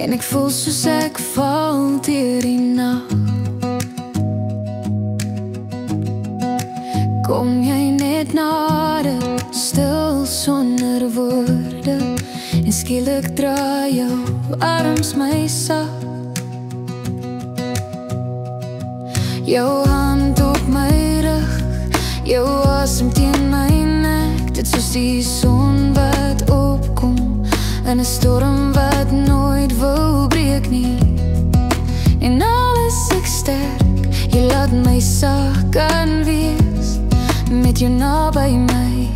en ek voel soos ek val deur die nag. Kom jy net nader, stil sonder woorde, en skielik draai jou arms my sak. Jou hand op my rug, jou asem teen my nek, dit soos die son wat opkom in 'n storm wat nooit wil breek nie. En alles ek sterk, jy laat my sag kan wees. Met jou naby my,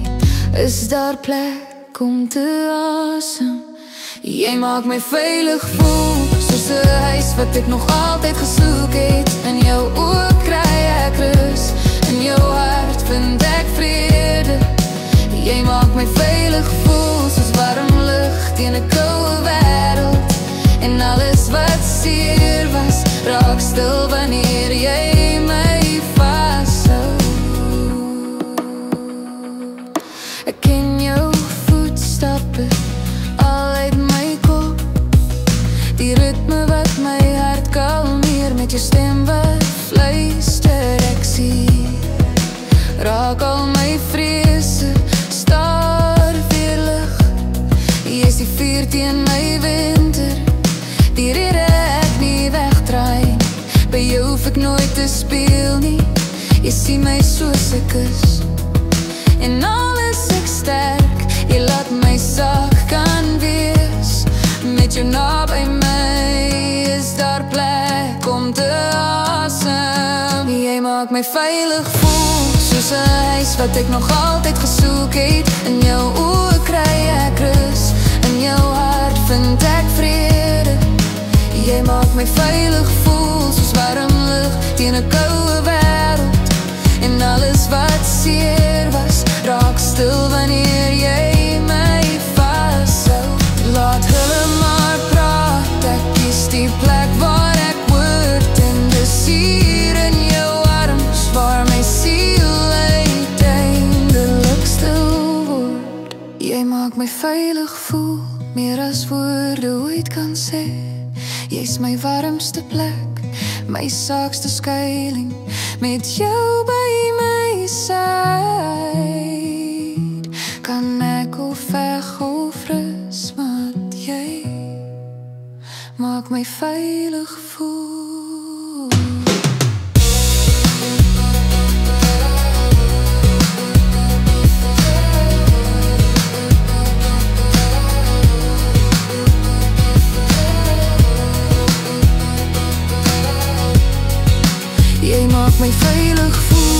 is daar plek om te asem. Jy maak my veilig voel, soos 'n huis wat ek nog altyd gesoek het. In jou oë kry ek rus, in jou hart vind ek vrede. Jy maak my veilig voel, soos warm lug teen 'n koue wêreld. En alles wat seer was, raak stil wanneer jy my vashou. Ek ken jou voetstappe al uit my kop, die ritme wat my hart kalmeer, met jou stem wat fluister ek sien. Raak al my vrese, staar weer lig. Jy is die vuur teen my winter, die rede ek nie wegdraai. By jou hoef ek nooit te speel nie, jy sien my soos ek is. En alles ek sterk, jy laat my sag kan wees. Met jou naby my, is daar plek om te asem. Jy maak my veilig voel, soos 'n huis wat ek nog altyd gesoek het. In jou oë kry ek rus, in jou hart vind ek vrede. Jy maak my veilig voel, soos warm lug teen 'n koue wêreld. En alles wat seer was, raak stil wanneer jy my vashou. Laat hulle maar praat, ek kies die plek waar ek word. En dis hier in jou arms, waar my siel uiteindelik stil word. Jy maak my veilig voel, meer as woorde ooit kan sê. Jy's my warmste plek, my sagste skuiling. Met jou by my sy, kan ek of veg of rus, want jy maak my veilig voel. Jy maak my veilig voel.